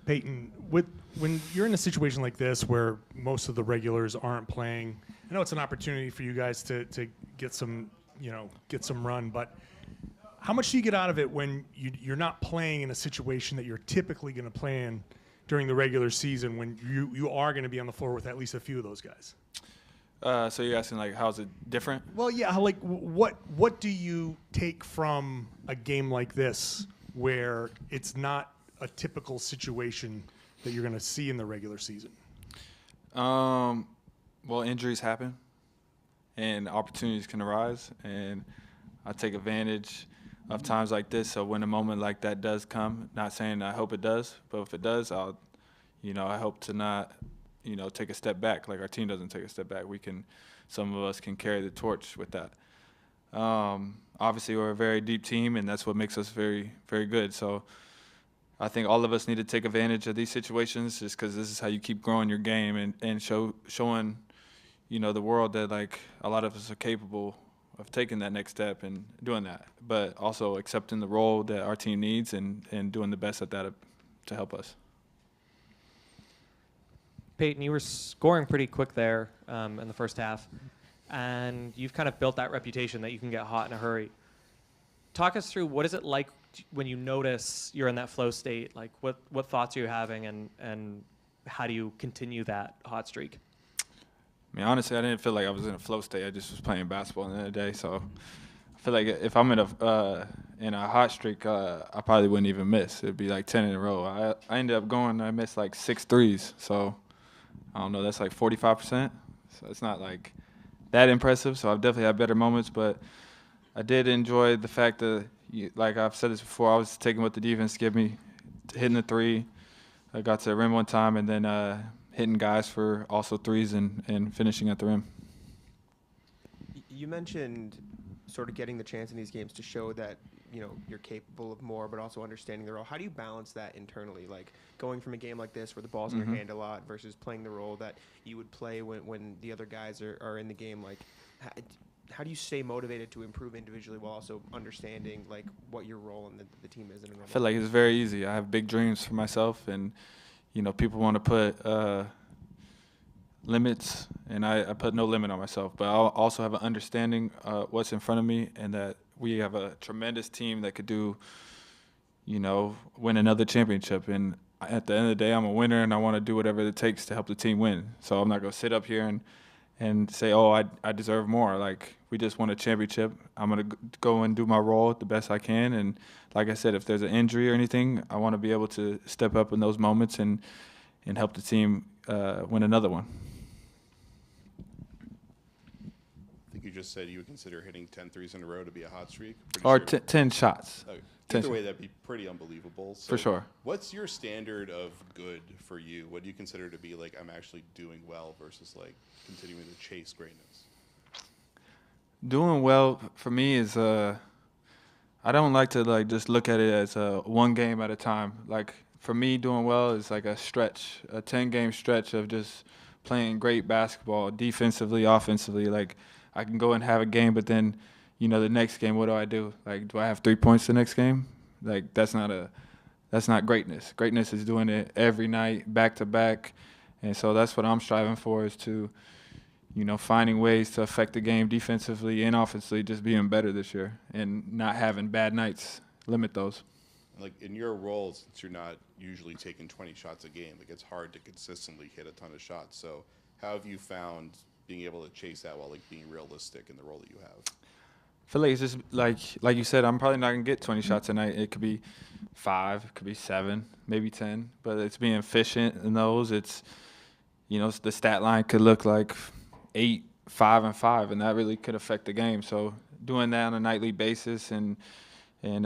Payton, when you're in a situation like this where most of the regulars aren't playing, I know it's an opportunity for you guys to get some run, but how much do you get out of it when you're not playing in a situation that you're typically going to play in during the regular season when you are going to be on the floor with at least a few of those guys? So you're asking, like, how's it different? Well, yeah, like what do you take from a game like this where it's not a typical situation that you're going to see in the regular season? Well, injuries happen, and opportunities can arise, and I take advantage of times like this. So when a moment like that does come, not saying I hope it does, but if it does, I hope to not, take a step back. Like our team doesn't take a step back. Some of us can carry the torch with that. Obviously, we're a very deep team, and that's what makes us very, very good. So I think all of us need to take advantage of these situations just because this is how you keep growing your game and showing, the world that, like, a lot of us are capable of taking that next step and doing that, but also accepting the role that our team needs and doing the best at that to help us. Payton, you were scoring pretty quick there in the first half, and you've kind of built that reputation that you can get hot in a hurry. Talk us through what is it like when you notice you're in that flow state? Like what thoughts are you having and how do you continue that hot streak? I mean, honestly, I didn't feel like I was in a flow state. I just was playing basketball the other day. So I feel like if I'm in a hot streak, I probably wouldn't even miss. It'd be like 10 in a row. I ended up I missed like 6 threes. So I don't know, that's like 45%. So it's not like that impressive. So I've definitely had better moments. But I did enjoy the fact that, like I've said this before, I was taking what the defense gave me, hitting the three. I got to the rim one time and then hitting guys for also threes and finishing at the rim. You mentioned sort of getting the chance in these games to show that, you're capable of more, but also understanding the role. How do you balance that internally? Like going from a game like this where the ball's in your hand a lot versus playing the role that you would play when the other guys are in the game. Like how do you stay motivated to improve individually while also understanding like what your role in the team is? I feel like it's very easy. I have big dreams for myself, and people want to put limits, and I put no limit on myself. But I also have an understanding what's in front of me, and that we have a tremendous team that could do, win another championship. And at the end of the day, I'm a winner, and I want to do whatever it takes to help the team win. So I'm not going to sit up here and say, oh, I deserve more. Like, we just won a championship. I'm going to go and do my role the best I can. And like I said, if there's an injury or anything, I want to be able to step up in those moments and help the team win another one. I think you just said you would consider hitting 10 threes in a row to be a hot streak? Or 10 shots. Okay. 10 Either way, that'd be pretty unbelievable. So for sure. What's your standard of good for you? What do you consider to be like, I'm actually doing well versus like continuing to chase greatness? Doing well for me is I don't like to like just look at it as one game at a time. Like for me, doing well is like a 10-game stretch of just playing great basketball, defensively, offensively. Like I can go and have a game, but then, the next game, what do? Like, do I have 3 points the next game? Like that's not greatness. Greatness is doing it every night, back to back, and so that's what I'm striving for is to, finding ways to affect the game defensively and offensively, just being better this year and not having bad nights. Limit those. Like in your role, since you're not usually taking 20 shots a game, like it's hard to consistently hit a ton of shots. So how have you found being able to chase that while like being realistic in the role that you have? I feel like it's just like you said, I'm probably not going to get 20 shots a night. It could be 5, it could be 7, maybe 10, but it's being efficient in those. It's, the stat line could look like 8, 5, and 5, and that really could affect the game. So doing that on a nightly basis and but at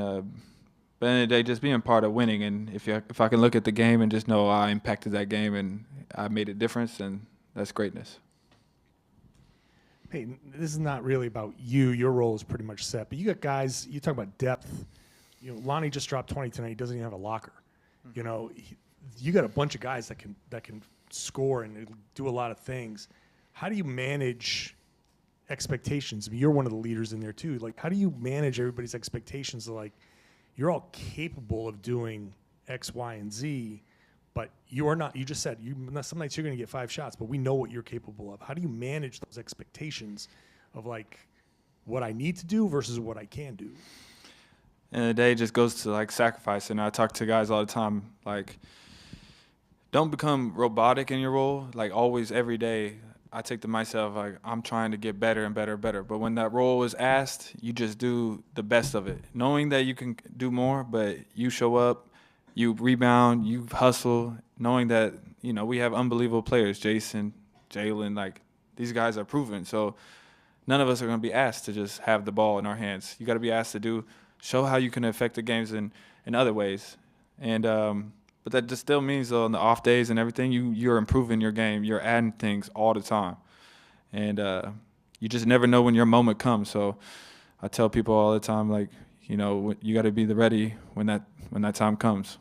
the end of the day, just being part of winning. And if I can look at the game and just know I impacted that game and I made a difference, then that's greatness. Hey, this is not really about you. Your role is pretty much set. But you got guys, you talk about depth. Lonnie just dropped 20 tonight. He doesn't even have a locker. You got a bunch of guys that can score and do a lot of things. How do you manage expectations? I mean, you're one of the leaders in there too. Like, how do you manage everybody's expectations? Like, you're all capable of doing X, Y, and Z, but you are not. You just said some nights you're going to get 5 shots, but we know what you're capable of. How do you manage those expectations of like what I need to do versus what I can do? And the day just goes to like sacrifice. And I talk to guys all the time, like, don't become robotic in your role. Like always, every day, I take to myself, like, I'm trying to get better and better and better. But when that role is asked, you just do the best of it, knowing that you can do more, but you show up, you rebound, you hustle, knowing that, you know, we have unbelievable players, Jason, Jalen, like, these guys are proven. So none of us are going to be asked to just have the ball in our hands. You got to be asked to show how you can affect the games in other ways. And but that just still means, though, on the off days and everything, you're improving your game. You're adding things all the time. And you just never know when your moment comes. So I tell people all the time, like, you know, you got to be ready when that time comes.